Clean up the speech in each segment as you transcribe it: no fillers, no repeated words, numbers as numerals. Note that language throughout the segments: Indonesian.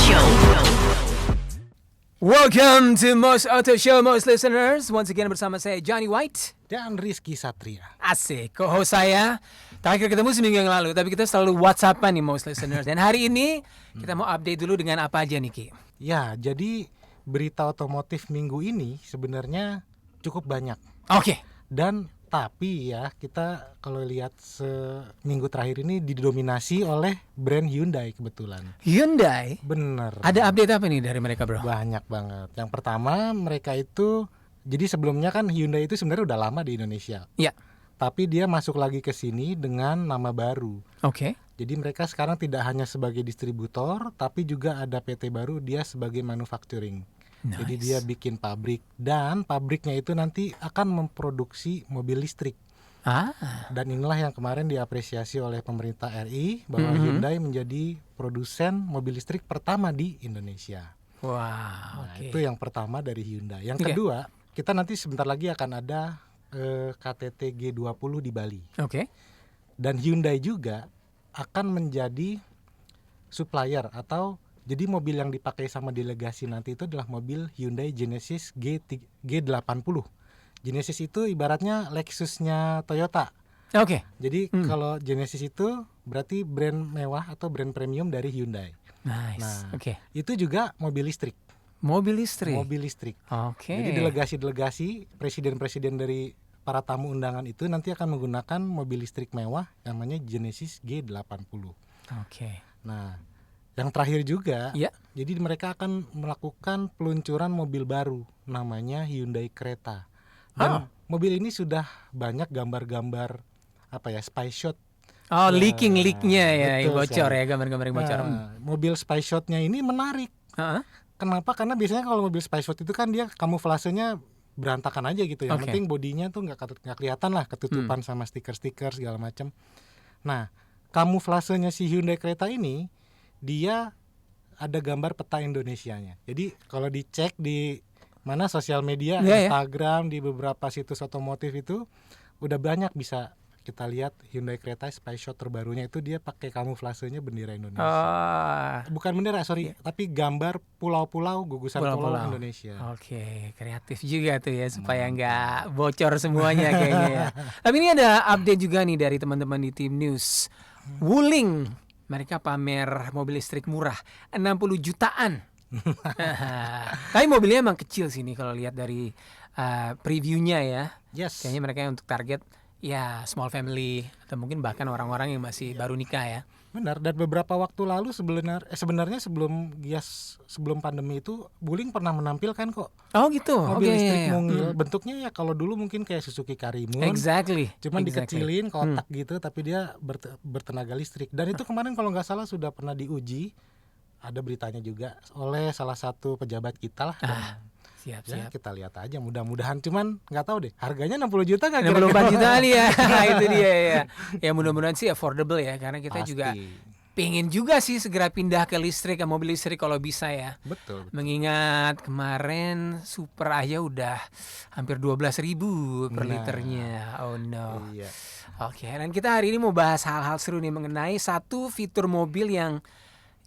Show. Welcome to Most Auto Show, most listeners. Once again bersama saya Johnny White dan Rizky Satria. Asik, co-host saya. Terakhir ketemu seminggu yang lalu, tapi kita selalu WhatsAppan nih most listeners. Dan hari ini kita mau update dulu dengan apa aja nih Ki? Ya, jadi berita otomotif minggu ini sebenarnya cukup banyak. Oke. Dan tapi ya kita kalau lihat seminggu terakhir ini didominasi oleh brand Hyundai kebetulan. Hyundai? Bener. Ada update apa nih dari mereka bro? Banyak banget. Yang pertama mereka itu, jadi sebelumnya kan Hyundai itu sebenarnya udah lama di Indonesia. Ya. Tapi dia masuk lagi ke sini dengan nama baru. Oke. Jadi mereka sekarang tidak hanya sebagai distributor, tapi juga ada PT baru, dia sebagai manufacturing. Nice. Jadi dia bikin pabrik, dan pabriknya itu nanti akan memproduksi mobil listrik. Dan inilah yang kemarin diapresiasi oleh pemerintah RI bahwa Hyundai menjadi produsen mobil listrik pertama di Indonesia. Wow. Nah, itu yang pertama dari Hyundai. Yang kedua, kita nanti sebentar lagi akan ada KTT G20 di Bali. Oke. Dan Hyundai juga akan menjadi supplier atau jadi mobil yang dipakai sama delegasi nanti itu adalah mobil Hyundai Genesis G80. Genesis itu ibaratnya Lexusnya Toyota. Oke. Jadi kalau Genesis itu berarti brand mewah atau brand premium dari Hyundai. Nice. Nah, Oke. itu juga mobil listrik. Mobil listrik. Mobil listrik. Oke. Jadi delegasi-delegasi, presiden-presiden dari para tamu undangan itu nanti akan menggunakan mobil listrik mewah namanya Genesis G80. Oke. Nah, yang terakhir juga, Ya. jadi mereka akan melakukan peluncuran mobil baru namanya Hyundai Creta. Dan mobil ini sudah banyak gambar-gambar spy shot. Leaknya ya, yang betul bocor sekali. ya, gambar-gambar yang bocor. Mobil spy shotnya ini menarik. Kenapa? Karena biasanya kalau mobil spy shot itu kan dia kamuflasenya berantakan aja gitu. Yang penting bodinya tuh nggak kelihatan lah, ketutupan sama stiker-stiker segala macam. Nah, kamuflasenya si Hyundai Creta ini dia ada gambar peta Indonesianya. Jadi kalau dicek di mana sosial media, Instagram, di beberapa situs otomotif itu udah banyak bisa kita lihat Hyundai Creta spy shot terbarunya itu dia pakai kamuflasenya bendera Indonesia. Bukan bendera, tapi gambar pulau-pulau gugusan pulau Indonesia. Oke, kreatif juga tuh ya supaya nggak bocor semuanya kayaknya ya. Tapi ini ada update juga nih dari teman-teman di Tim News. Wuling, mereka pamer mobil listrik murah 60 jutaan. Tapi mobilnya emang kecil sih nih kalau lihat dari previewnya ya. Yes. Kayaknya mereka untuk target ya small family atau mungkin bahkan orang-orang yang masih baru nikah ya. Benar, dan beberapa waktu lalu sebenarnya sebelum pandemi itu Wuling pernah menampilkan kok. Oh gitu. Mobil listrik mungil. Bentuknya ya kalau dulu mungkin kayak Suzuki Karimun. Exactly. Cuman dikecilin kotak gitu, tapi dia bertenaga listrik. Dan itu kemarin kalau nggak salah sudah pernah diuji, ada beritanya juga oleh salah satu pejabat kita lah. Siap. Kita lihat aja, mudah-mudahan. Cuman nggak tahu deh, harganya 60 juta nggak? 64 juta nih ya. Itu dia ya. Ya mudah-mudahan sih affordable ya, karena kita Pasti. juga pengen juga sih segera pindah ke listrik, ke mobil listrik kalau bisa ya. Betul. Mengingat kemarin Super aja udah hampir 12.000 per liternya. Oh no. Iya. Oke, dan kita hari ini mau bahas hal-hal seru nih mengenai satu fitur mobil yang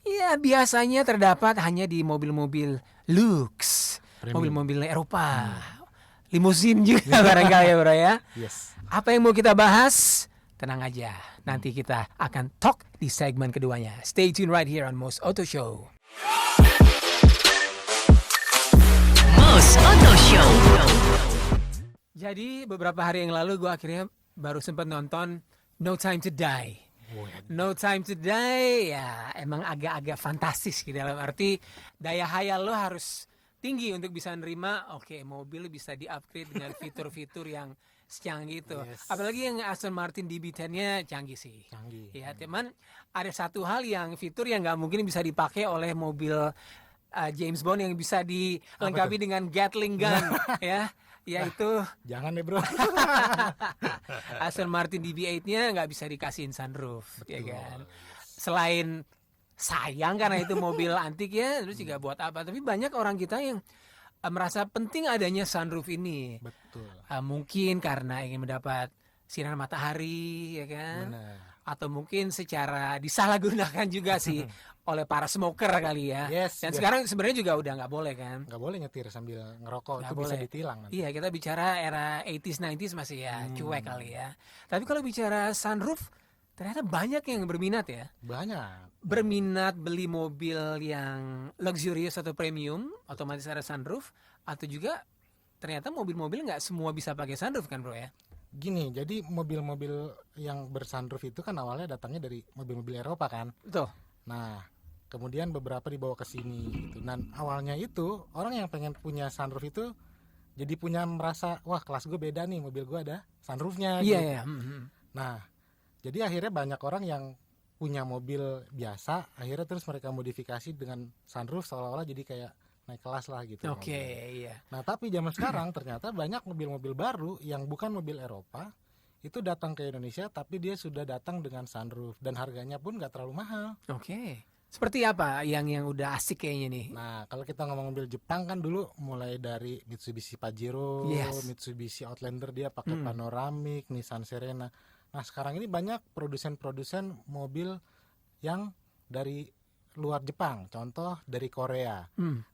ya biasanya terdapat hanya di mobil-mobil luxe. Mobil-mobil Eropa, limusin juga barangkali ya bro ya. Yes. Apa yang mau kita bahas? Tenang aja, nanti kita akan talk di segmen keduanya. Stay tuned right here on Most Auto Show. Most Auto Show. Jadi beberapa hari yang lalu gue akhirnya baru sempat nonton No Time to Die. No Time to Die ya emang agak-agak fantastis gitu, dalam arti daya hayal lo harus tinggi untuk bisa nerima mobil bisa di-upgrade dengan fitur-fitur yang secanggih itu. Apalagi yang Aston Martin DB10-nya canggih sih. Ya, teman, ada satu hal yang fitur yang nggak mungkin bisa dipakai oleh mobil James Bond yang bisa dilengkapi dengan Gatling gun ya. Yaitu jangan deh bro. Aston Martin DB8-nya nggak bisa dikasihin sunroof. Betul. Ya kan. Selain sayang karena itu mobil antik ya, terus juga buat apa? Tapi banyak orang kita yang merasa penting adanya sunroof ini. Betul. Mungkin karena ingin mendapat sinar matahari, ya kan? Benar. atau mungkin secara disalahgunakan juga sih oleh para smoker kali ya. Yes, Dan yes. sekarang sebenarnya juga udah nggak boleh kan. Nggak boleh nyetir sambil ngerokok, Nggak itu boleh. bisa ditilang nanti. Iya, kita bicara era 80s 90s masih ya cuek kali ya. Tapi kalau bicara sunroof, ternyata banyak yang berminat ya. Banyak. Berminat beli mobil yang luxurious atau premium, otomatis ada sunroof, atau juga ternyata mobil-mobil nggak semua bisa pakai sunroof kan bro ya? Gini, jadi mobil-mobil yang bersunroof itu kan awalnya datangnya dari mobil-mobil Eropa kan. Betul. Nah, kemudian beberapa dibawa ke sini gitu. Dan awalnya itu orang yang pengen punya sunroof itu jadi punya merasa, wah kelas gue beda nih, mobil gue ada sunroofnya. Iya, gitu. iya. Nah, jadi akhirnya banyak orang yang punya mobil biasa, akhirnya terus mereka modifikasi dengan sunroof seolah-olah jadi kayak naik kelas lah gitu. Oke, mobilnya. iya. Nah, tapi zaman sekarang ternyata banyak mobil-mobil baru yang bukan mobil Eropa itu datang ke Indonesia, tapi dia sudah datang dengan sunroof dan harganya pun nggak terlalu mahal. Oke. Seperti apa yang udah asik kayaknya nih? Nah, kalau kita ngomong mobil Jepang kan dulu mulai dari Mitsubishi Pajero, Yes. Mitsubishi Outlander dia pakai panoramik, Nissan Serena. Nah, sekarang ini banyak produsen-produsen mobil yang dari luar Jepang, contoh dari Korea.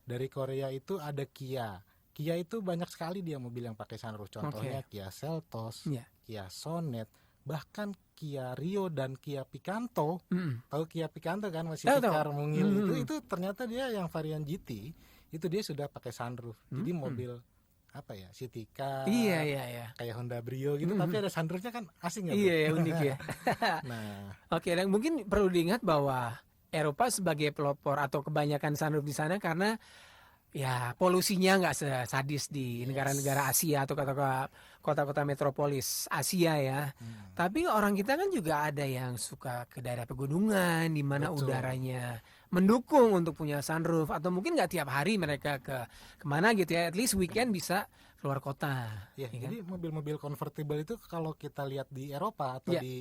Dari Korea itu ada Kia. Kia itu banyak sekali dia mobil yang pakai sunroof. Contohnya Kia Seltos, Iya. Kia Sonet, bahkan Kia Rio dan Kia Picanto. Tahu Kia Picanto kan masih Tahu, tikar tahu. mungil itu ternyata dia yang varian GT itu dia sudah pakai sunroof. Jadi mobil apa ya, city car, Iya, iya, iya. kayak Honda Brio gitu, tapi ada sunroofnya kan asing ya. Bro? Iya, ya, unik ya. Nah, Oke, dan mungkin perlu diingat bahwa Eropa sebagai pelopor atau kebanyakan sunroof di sana karena ya polusinya nggak sesadis di negara-negara Asia atau kota-kota metropolis Asia ya. Tapi orang kita kan juga ada yang suka ke daerah pegunungan di mana Betul. udaranya mendukung untuk punya sunroof atau mungkin nggak tiap hari mereka ke kemana gitu ya. At least weekend bisa keluar kota. ya, ya kan? jadi mobil-mobil convertible itu kalau kita lihat di Eropa atau Iya. di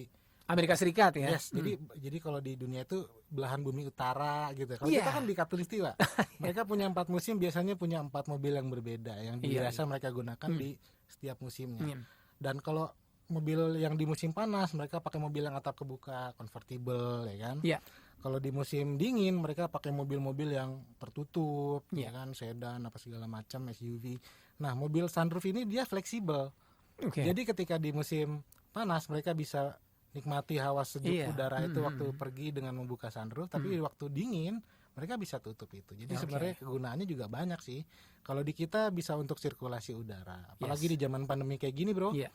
Amerika Serikat ya. Yes, jadi kalau di dunia itu belahan bumi utara gitu. Kalau Iya. kita kan di Katulistiwa, mereka punya 4 musim, biasanya punya 4 mobil yang berbeda yang Iya, biasa mereka gunakan di setiap musimnya. Iya. Dan kalau mobil yang di musim panas, mereka pakai mobil yang atap kebuka, convertible, ya kan? Iya. Kalau di musim dingin, mereka pakai mobil-mobil yang tertutup, Iya. ya kan, sedan apa segala macam, SUV. Nah, mobil sunroof ini dia fleksibel. Oke. Jadi ketika di musim panas mereka bisa nikmati hawa sejuk Iya. udara itu waktu pergi dengan membuka sunroof, tapi di waktu dingin mereka bisa tutup itu. Jadi Oke. sebenarnya kegunaannya juga banyak sih. Kalau di kita bisa untuk sirkulasi udara. Apalagi di zaman pandemi kayak gini, Bro. Iya.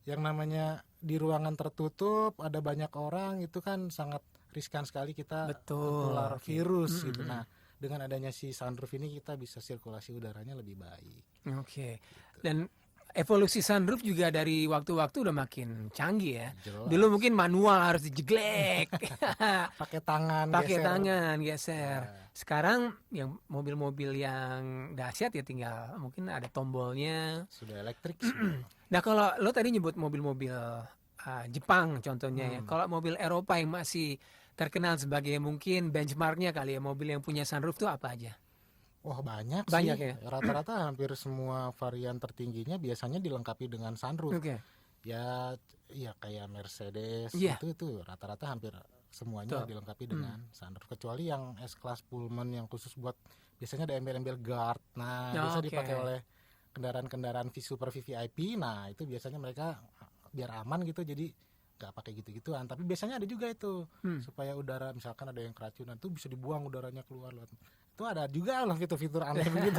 Yang namanya di ruangan tertutup, ada banyak orang, itu kan sangat riskan sekali kita Betul. tertular virus gitu. Nah, dengan adanya si sunroof ini kita bisa sirkulasi udaranya lebih baik. Oke. Dan evolusi sunroof juga dari waktu-waktu udah makin canggih ya. Jelas. Dulu mungkin manual harus dijeglek. Pakai tangan, Pakai geser. tangan geser. Sekarang yang mobil-mobil yang dahsyat ya tinggal mungkin ada tombolnya. Sudah elektrik semua. Nah, kalau lo tadi nyebut mobil-mobil Jepang contohnya ya. Kalau mobil Eropa yang masih terkenal sebagai mungkin benchmarknya kali ya, mobil yang punya sunroof tuh apa aja? Wah, banyak Banyak sih. ya? Rata-rata hampir semua varian tertingginya biasanya dilengkapi dengan sunroof. Oke. Ya kayak Mercedes Iya. itu rata-rata hampir semuanya Betul. dilengkapi dengan sunroof, kecuali yang S-Class Pullman yang khusus buat biasanya ada embel-embel guard. Nah, biasa Oke. dipakai oleh kendaraan-kendaraan super VIP. Nah, itu biasanya mereka biar aman gitu, jadi nggak pakai gitu-gituan. Tapi biasanya ada juga itu supaya udara, misalkan ada yang keracunan tuh bisa dibuang udaranya keluar lewat. Itu ada juga loh fitur-fitur aneh begitu.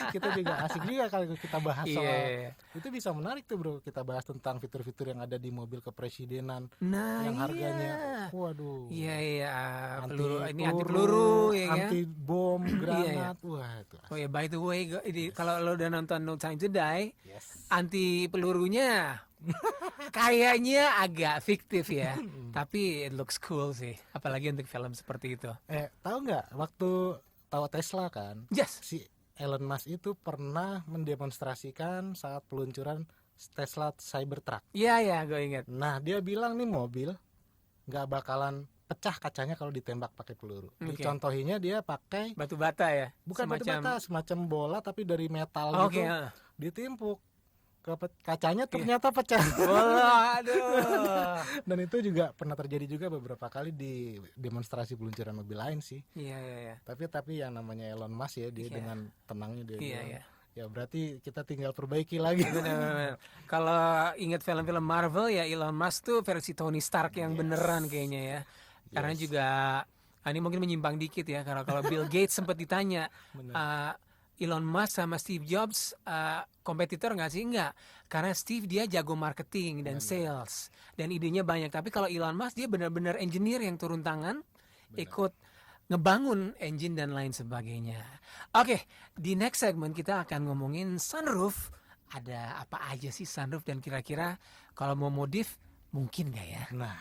Kita juga asik juga kalau kita bahas soal Iya. itu, bisa menarik tuh bro, kita bahas tentang fitur-fitur yang ada di mobil kepresidenan Nah, yang harganya iya. waduh, Iya, iya. anti Peluru, ini anti peluru ya kan? anti bom, Iya, granat. Wah itu Oh ya, by the way, kalau lo udah nonton No Time to Die, yes. anti pelurunya kayaknya agak fiktif ya, tapi it looks cool sih, apalagi untuk film seperti itu. Tahu nggak waktu tahu Tesla kan, Yes. si Elon Musk itu pernah mendemonstrasikan saat peluncuran Tesla Cybertruck. Iya ya, gue ingat. Nah dia bilang nih mobil nggak bakalan pecah kacanya kalau ditembak pakai peluru. Oke. Dicontohinya dia pakai Batu bata ya. bukan batu bata, semacam bola tapi dari metal Oke. gitu, ditimpuk. kacanya ternyata pecah. Aduh. Dan itu juga pernah terjadi juga beberapa kali di demonstrasi peluncuran mobil lain sih. Iya. Tapi yang namanya Elon Musk ya, dia dengan tenangnya dia bilang, Iya. ya berarti kita tinggal perbaiki lagi. Benar. Kalau ingat film-film Marvel ya Elon Musk tuh versi Tony Stark yang beneran kayaknya ya. Karena juga ini mungkin menyimpang dikit ya, karena kalau Bill Gates sempat ditanya Elon Musk sama Steve Jobs kompetitor nggak sih? Enggak, karena Steve dia jago marketing dan sales dan idenya banyak. Tapi kalau Elon Musk dia benar-benar engineer yang turun tangan, ikut ngebangun engine dan lain sebagainya. Oke, di next segment kita akan ngomongin sunroof. Ada apa aja sih sunroof dan kira-kira kalau mau modif mungkin nggak ya? Nah,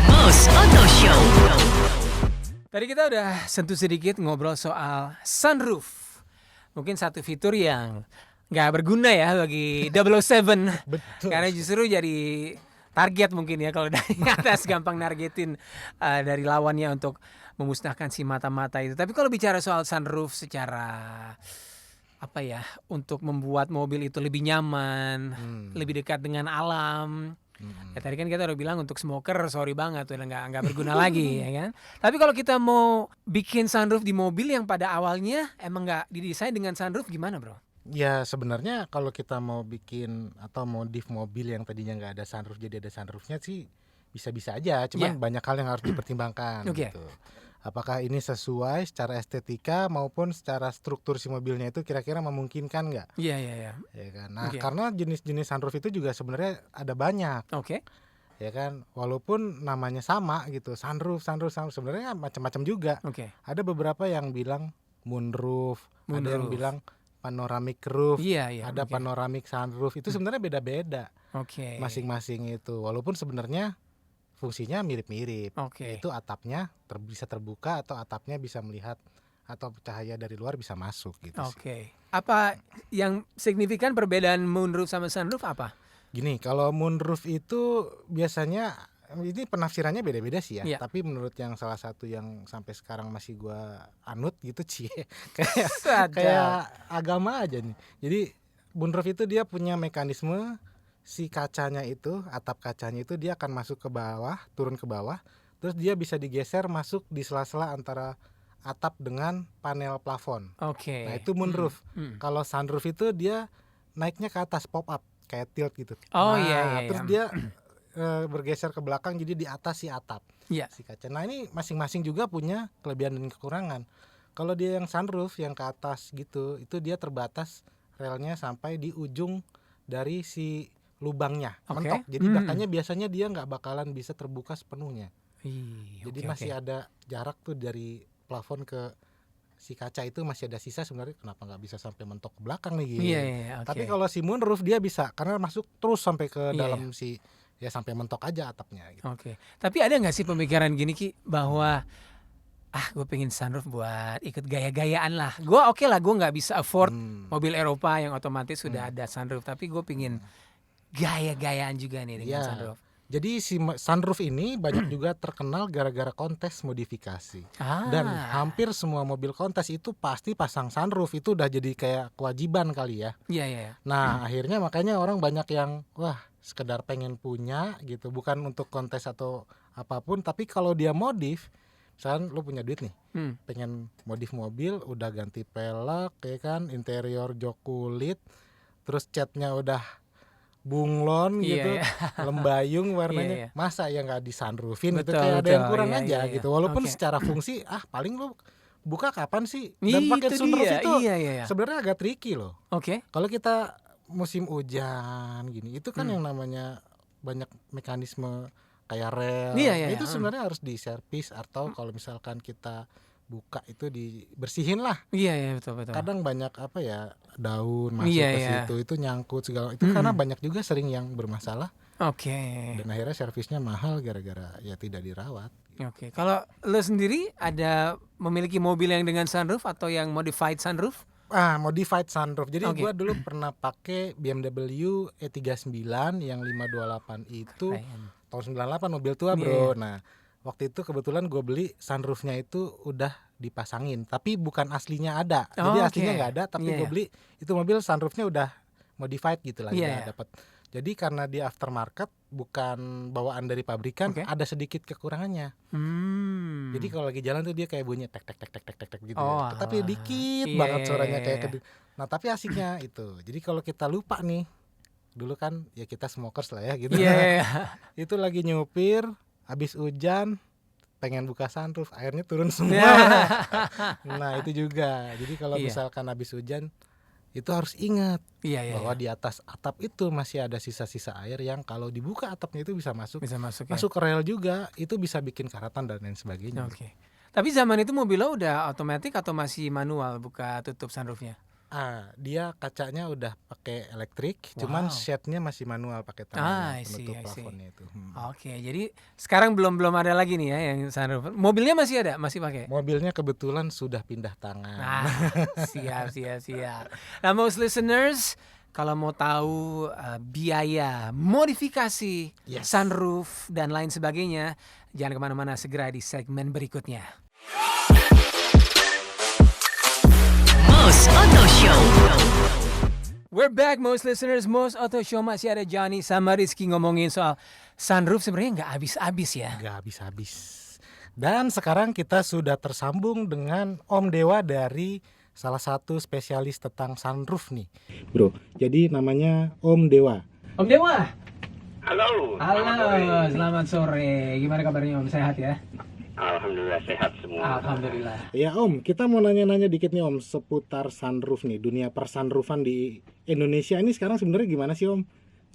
Mo's Auto Show. Tadi kita udah sentuh sedikit ngobrol soal sunroof. Mungkin satu fitur yang nggak berguna ya bagi 007. betul. Karena justru jadi target mungkin ya kalau dari atas gampang nargetin dari lawannya untuk memusnahkan si mata-mata itu. Tapi kalau bicara soal sunroof secara apa ya, untuk membuat mobil itu lebih nyaman, lebih dekat dengan alam. Ya tadi kan kita udah bilang untuk smoker sorry banget udah nggak berguna lagi ya kan. Tapi kalau kita mau bikin sunroof di mobil yang pada awalnya emang nggak didesain dengan sunroof gimana bro? Ya sebenarnya kalau kita mau bikin atau modif mobil yang tadinya nggak ada sunroof jadi ada sunroofnya sih bisa-bisa aja. Cuman banyak hal yang harus dipertimbangkan gitu. Apakah ini sesuai secara estetika maupun secara struktur si mobilnya itu kira-kira memungkinkan nggak? Iya. Ya kan. Nah karena jenis-jenis sunroof itu juga sebenarnya ada banyak. Oke. Ya kan, walaupun namanya sama gitu, sunroof sebenarnya macam-macam juga. Oke. Ada beberapa yang bilang moonroof, ada yang bilang panoramic roof, ada panoramic sunroof. Itu sebenarnya beda-beda. Oke. Masing-masing itu, walaupun sebenarnya fungsinya mirip-mirip. Oke. Itu atapnya bisa terbuka atau atapnya bisa melihat atau cahaya dari luar bisa masuk gitu sih. Oke. Apa yang signifikan perbedaan moonroof sama sunroof apa? Gini, kalau moonroof itu biasanya ini penafsirannya beda-beda sih ya. Iya. Tapi menurut yang salah satu yang sampai sekarang masih gua anut gitu sih, kayak agama aja nih. Jadi moonroof itu dia punya mekanisme si kacanya itu, atap kacanya itu dia akan masuk ke bawah, turun ke bawah, terus dia bisa digeser masuk di sela-sela antara atap dengan panel plafon. Oke. Nah itu moonroof. Kalau sunroof itu dia naiknya ke atas, pop up kayak tilt gitu. Oh nah, iya. Terus dia bergeser ke belakang jadi di atas si atap. Iya. Si kaca. Nah ini masing-masing juga punya kelebihan dan kekurangan. Kalau dia yang sunroof yang ke atas gitu, itu dia terbatas relnya sampai di ujung dari si lubangnya, mentok. Jadi belakangnya biasanya dia nggak bakalan bisa terbuka sepenuhnya. Jadi masih ada jarak tuh dari plafon ke si kaca itu masih ada sisa sebenarnya, kenapa nggak bisa sampai mentok ke belakang nih gitu. Iya. Tapi kalau si moonroof dia bisa karena masuk terus sampai ke dalam si ya sampai mentok aja atapnya gitu. Oke. Tapi ada nggak sih pemikiran gini Ki bahwa gue pengen sunroof buat ikut gaya-gayaan lah. Gue oke lah, gue nggak bisa afford mobil Eropa yang otomatis sudah ada sunroof, tapi gue pengen gaya-gayaan juga nih dengan sunroof. Jadi si sunroof ini banyak juga terkenal gara-gara kontes modifikasi. Dan hampir semua mobil kontes itu pasti pasang sunroof, itu udah jadi kayak kewajiban kali ya. Iya. Nah akhirnya makanya orang banyak yang sekedar pengen punya gitu, bukan untuk kontes atau apapun, tapi kalau dia modif, misalkan lu punya duit nih, pengen modif mobil, udah ganti pelek ya kan, interior jok kulit, terus catnya udah bunglon gitu, lembayung warnanya, masa ya nggak di sunroofin gitu, kayak ada yang kurang aja gitu. Walaupun secara fungsi paling lu buka kapan sih, dan pakai sunroof itu sebenarnya agak tricky loh. Kalau kita musim hujan gini, itu kan yang namanya banyak mekanisme kayak rel, itu sebenarnya harus diservis, atau kalau misalkan kita buka itu dibersihin lah. Iya betul. Kadang banyak daun masuk ke situ, itu nyangkut segala itu karena banyak juga sering yang bermasalah. Dan akhirnya servisnya mahal gara-gara ya tidak dirawat. Kalau lo sendiri ada memiliki mobil yang dengan sunroof atau yang modified sunroof? Modified sunroof. Jadi gua dulu pernah pakai BMW E39 yang 528 itu. Tahun 98, mobil tua bro. Nah waktu itu kebetulan gue beli sunroofnya itu udah dipasangin, tapi bukan aslinya ada. Jadi aslinya nggak ada, tapi gue beli itu mobil sunroofnya udah modified gitu lah, udah dapat. Jadi karena di aftermarket bukan bawaan dari pabrikan, ada sedikit kekurangannya. Jadi kalau lagi jalan tuh dia kayak bunyi tek tek tek tek tek tek, tek gitu. Tapi dikit banget suaranya kayak Nah, tapi asiknya itu. Jadi kalau kita lupa nih, dulu kan ya kita smokers lah ya gitu. Itu lagi nyupir, habis hujan, pengen buka sunroof, airnya turun semua. Nah, itu juga. Jadi kalau misalkan habis hujan itu harus ingat bahwa di atas atap itu masih ada sisa-sisa air yang kalau dibuka atapnya itu bisa masuk ke rel juga, itu bisa bikin karatan dan lain sebagainya. Tapi zaman itu mobilnya udah otomatis atau masih manual buka tutup sunroofnya? Dia kacanya udah pakai elektrik, cuman shade-nya masih manual pakai tangan penutup plafonnya itu. Jadi sekarang belum ada lagi nih ya yang sunroof. Mobilnya masih ada, masih pakai? Mobilnya kebetulan sudah pindah tangan. Siap. Nah, most listeners, kalau mau tahu biaya modifikasi sunroof dan lain sebagainya, jangan kemana-mana, segera di segmen berikutnya. Most Auto Show. We're back, most listeners. Most Auto Show, masih ada Johnny sama Rizky ngomongin soal sunroof. Sebenarnya nggak habis-habis ya. Nggak habis-habis. Dan sekarang kita sudah tersambung dengan Om Dewa dari salah satu spesialis tentang sunroof nih, Bro. Jadi namanya Om Dewa. Om Dewa. Halo. Selamat sore. Gimana kabarnya Om? Sehat ya? Alhamdulillah sehat semua. Alhamdulillah. Ya Om, kita mau nanya-nanya dikit nih Om seputar sunroof nih, dunia persunroofan di Indonesia ini sekarang sebenarnya gimana sih Om?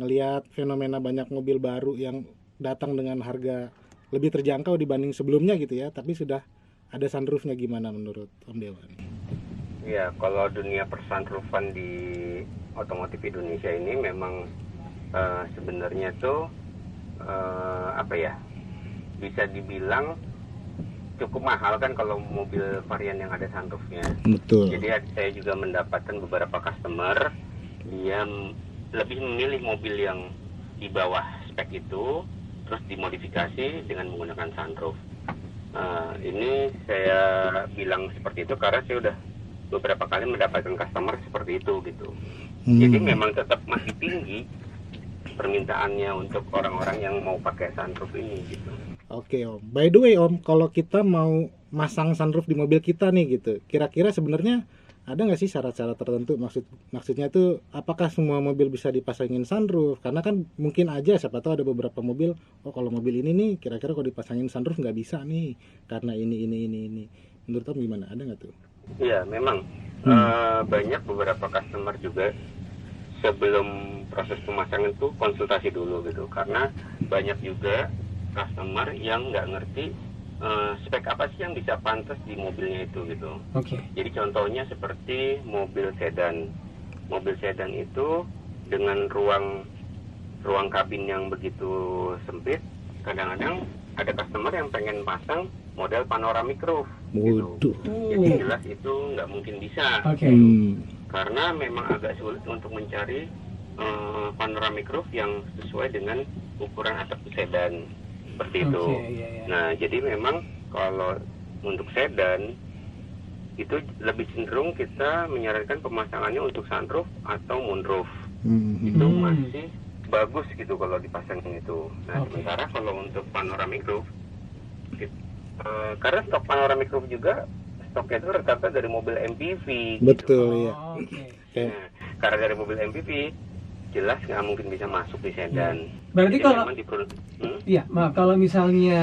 Ngelihat fenomena banyak mobil baru yang datang dengan harga lebih terjangkau dibanding sebelumnya gitu ya, tapi sudah ada sunroofnya, gimana menurut Om Dewa nih? Ya, kalau dunia persunroofan di otomotif Indonesia ini memang sebenarnya tuh bisa dibilang cukup mahal kan kalau mobil varian yang ada sunroofnya. Betul. Jadi saya juga mendapatkan beberapa customer dia lebih memilih mobil yang di bawah spek itu, terus dimodifikasi dengan menggunakan sunroof. Ini saya bilang seperti itu karena saya udah beberapa kali mendapatkan customer seperti itu gitu. Jadi memang tetap masih tinggi permintaannya untuk orang-orang yang mau pakai sunroof ini gitu. Oke Om, by the way Om, kalau kita mau masang sunroof di mobil kita nih gitu, kira-kira sebenarnya ada nggak sih syarat-syarat tertentu? Maksudnya tuh apakah semua mobil bisa dipasangin sunroof? Karena kan mungkin aja siapa tahu ada beberapa mobil, kalau mobil ini nih kira-kira kalau dipasangin sunroof nggak bisa nih karena ini. Menurut Om gimana? Ada nggak tuh? Iya memang banyak beberapa customer juga sebelum proses pemasangan tuh konsultasi dulu gitu, karena banyak juga customer yang nggak ngerti spek apa sih yang bisa pantas di mobilnya itu gitu. Jadi contohnya seperti mobil sedan. Mobil sedan itu dengan ruang kabin yang begitu sempit, kadang-kadang ada customer yang pengen pasang model panoramic roof gitu. Jadi jelas itu nggak mungkin bisa. Karena memang agak sulit untuk mencari panoramic roof yang sesuai dengan ukuran atap sedan. Seperti itu. Nah, jadi memang kalau untuk sedan itu lebih cenderung kita menyarankan pemasangannya untuk sunroof atau moonroof. Itu masih bagus gitu kalau dipasangin itu. Nah, sementara kalau untuk panoramic roof, karena stok panoramic roof juga stoknya itu rata-rata dari mobil MPV. Betul gitu. Nah, karena dari mobil MPV jelas nggak mungkin bisa masuk di sedan. Berarti jadi kalau kalau misalnya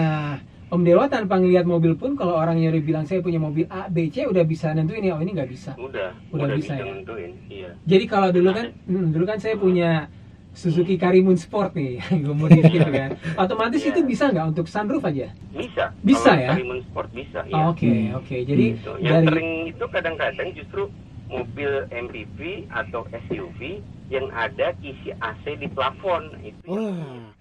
Om Dewa tanpa ngelihat mobil pun, kalau orangnya udah bilang saya punya mobil A, B, C, udah bisa nentuin ya, ini nggak bisa. Udah bisa ya. Nentuin, iya. Jadi kalau dulu kan saya punya Suzuki Karimun Sport nih, gue mau gitu kan. Otomatis itu bisa nggak untuk sunroof aja? Bisa kalau ya. Karimun Sport bisa. Ya. Oke. Jadi gitu. Yang sering itu kadang-kadang justru mobil MPV atau SUV yang ada kisi AC di plafon itu.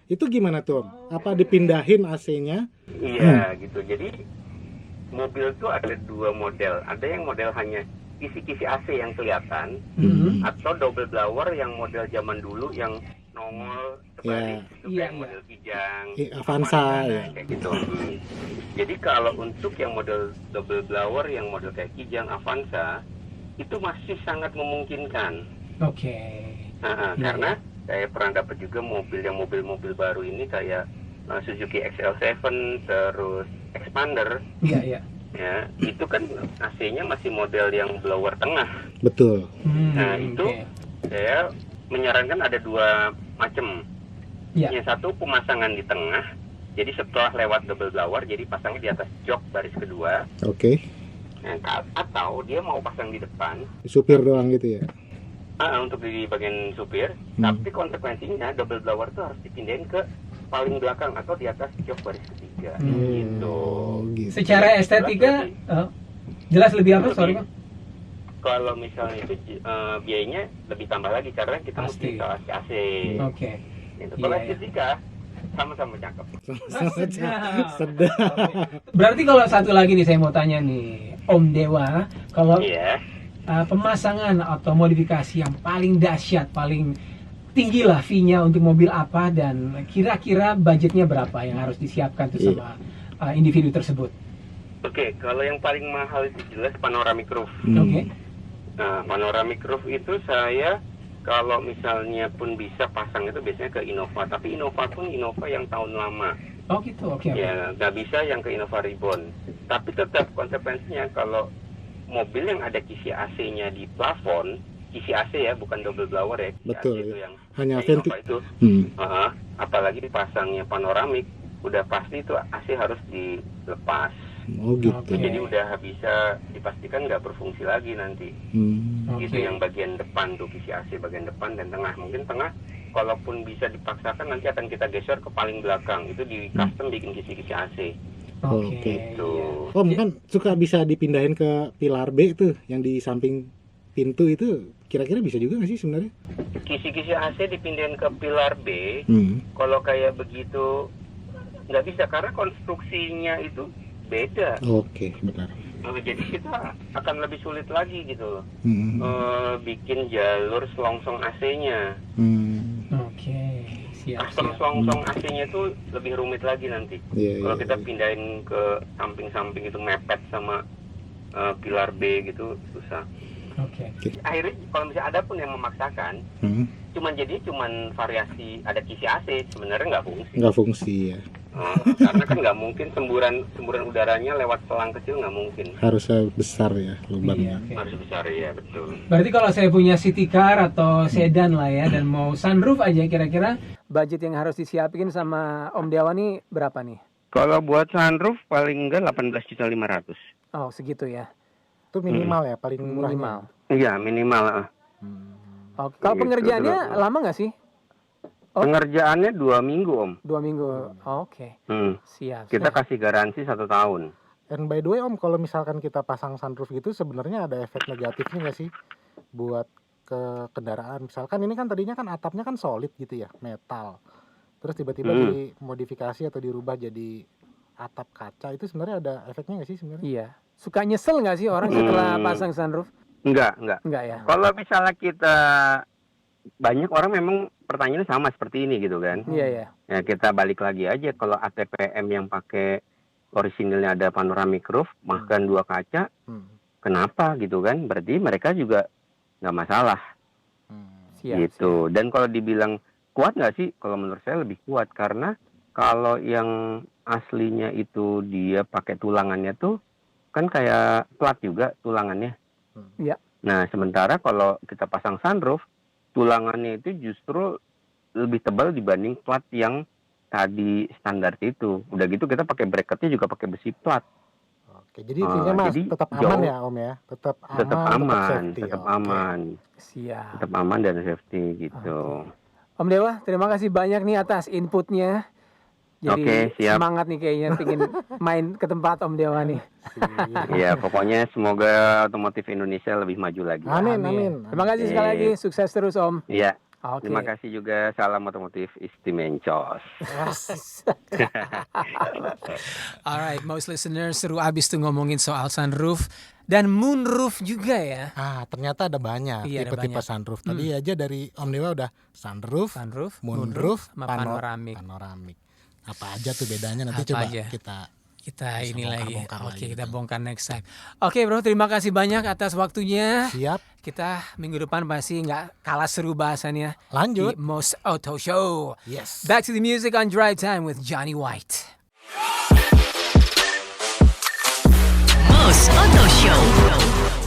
Itu gimana tuh? Apa dipindahin AC-nya? Iya, gitu. Jadi mobil tuh ada dua model. Ada yang model hanya kisi-kisi AC yang kelihatan, atau double blower yang model zaman dulu yang nongol terbalik itu Iya, kayak model Kijang, Avanza ya. kayak gitu. Jadi kalau untuk yang model double blower yang model kayak Kijang, Avanza itu masih sangat memungkinkan. Oke. Iya, Karena saya pernah dapat juga mobil baru ini kayak Suzuki XL7 terus Expander. Iya. Ya, itu kan AC-nya masih model yang blower tengah. Betul. Nah, itu saya menyarankan ada dua macam. Iya. Yang satu pemasangan di tengah. Jadi setelah lewat double blower, jadi pasangnya di atas jok baris kedua. Oke. Nah, atau dia mau pasang di depan. Supir doang gitu ya. Untuk di bagian supir. Tapi konsekuensinya double blower itu harus dipindahin ke paling belakang atau di atas jok baris ketiga. Gitu. Gitu. Secara estetika jelas lebih apa? Sorry Bang. Kalau misalnya itu biayanya lebih tambah lagi karena kita mesti Pasti. instalasi AC. Oke. Gitu. Kalau Iya. estetika sama-sama cakep. Sedap. Berarti kalau satu lagi nih saya mau tanya nih, Om Dewa, kalau Iya. pemasangan atau modifikasi yang paling dahsyat, paling tinggi lah fee-nya untuk mobil apa dan kira-kira budgetnya berapa yang harus disiapkan tuh sama individu tersebut? Oke, kalau yang paling mahal itu jelas panoramic roof. Oke. Nah, panoramic roof itu saya kalau misalnya pun bisa pasang itu biasanya ke Innova, tapi Innova pun Innova yang tahun lama. Oh gitu, oke. Ya, nggak bisa yang ke Innova Reborn. Tapi tetap konsekuensinya kalau mobil yang ada kisi AC-nya di plafon, kisi AC ya, bukan double blower ya. Kisi Betul, AC itu ya. yang Hanya kayak Innova itu. Hmm. Apalagi pasangnya panoramik, udah pasti itu AC harus dilepas. Oh gitu. Oke. Jadi udah bisa dipastikan nggak berfungsi lagi nanti. Hmm. Gitu Oke. yang bagian depan tuh kisi AC bagian depan dan tengah. Mungkin tengah kalaupun bisa dipaksakan nanti akan kita geser ke paling belakang. Itu di custom bikin kisi-kisi AC. Oke. Gitu. Om kan suka bisa dipindahin ke pilar B tuh yang di samping pintu itu, kira-kira bisa juga nggak sih sebenarnya? Kisi-kisi AC dipindahin ke pilar B. Hmm. Kalau kayak begitu nggak bisa karena konstruksinya itu beda. Oke, benar. Jadi kita akan lebih sulit lagi gitu loh. Hmm. Bikin jalur selongsong AC-nya. Hmm. Oke. Siap. Custom selongsong AC-nya itu lebih rumit lagi nanti. Iya, Kalau iya, kita iya. pindahin ke samping-samping itu mepet sama pilar B gitu susah. Oke. Akhirnya kalau misalnya ada pun yang memaksakan, Hmm. cuman variasi ada kisi AC sebenarnya nggak fungsi. Nggak fungsi ya. Karena kan nggak mungkin semburan udaranya lewat selang kecil nggak mungkin. Harusnya besar ya Iya, lubangnya. oke. Harus besar ya betul. Berarti kalau saya punya city car atau sedan lah ya dan mau sunroof aja kira-kira budget yang harus disiapin sama Om Dewa nih berapa nih? Kalau buat sunroof paling enggak 18.500.000. Oh, segitu ya. Itu minimal ya, paling murah. Minimal. Iya minimal. Oke. Kalau Gitu, pengerjaannya dulu. lama nggak sih? Oh. Pengerjaannya 2 minggu om. 2 minggu. Oke. Siap. Kita siap. kasih garansi 1 tahun. And by the way Om, kalau misalkan kita pasang sunroof gitu sebenarnya ada efek negatifnya nggak sih buat ke kendaraan? Misalkan ini kan tadinya kan atapnya kan solid gitu ya, metal. Terus tiba-tiba dimodifikasi atau dirubah jadi atap kaca, itu sebenarnya ada efeknya nggak sih sebenarnya? Iya. Suka nyesel nggak sih orang setelah pasang sunroof? Enggak. Enggak ya. Kalau misalnya kita banyak orang memang pertanyaannya sama seperti ini gitu kan. Iya ya. Ya kita balik lagi aja kalau ATPM yang pakai orisinilnya ada panoramic roof, bahkan 2 kaca, kenapa gitu kan? Berarti mereka juga nggak masalah Siap. gitu. Dan kalau dibilang kuat nggak sih? Kalau menurut saya lebih kuat karena kalau yang aslinya itu dia pakai tulangannya tuh kan kayak plat juga tulangannya. Iya. Nah sementara kalau kita pasang sunroof, tulangannya itu justru lebih tebal dibanding plat yang tadi standar itu. Udah gitu kita pakai bracketnya juga pakai besi plat. Oke, jadi intinya mas jadi tetap aman jauh- ya Om ya, tetap aman, Tetap aman, safety. tetap Oke. aman, Siap. tetap aman dan safety gitu. Om Dewa, terima kasih banyak nih atas inputnya. Jadi Oke, siap. semangat nih kayaknya pengen main ke tempat Om Dewa nih. Ya pokoknya semoga otomotif Indonesia lebih maju lagi. Amin, amin. Terima kasih sekali lagi. Sukses terus Om. Iya, Oke. Terima kasih juga, salam otomotif Istimencos. Alright, most listeners, seru abis tuh ngomongin soal sunroof dan moonroof juga ya. Ternyata ada banyak Iya, ada tipe-tipe banyak. sunroof. Tadi aja dari Om Dewa udah sunroof, moonroof, sama panoramik. panoramik. Apa aja tuh bedanya nanti Apa coba aja? kita Kita ini lagi. bongkar-bongkar Oke, lagi kita tuh. bongkar next time. Oke, bro, terima kasih banyak atas waktunya. Siap. Kita minggu depan pasti nggak kalah seru bahasannya. Lanjut. Di Most Auto Show. Yes. Back to the music on Drive Time with Johnny White. Most Auto Show.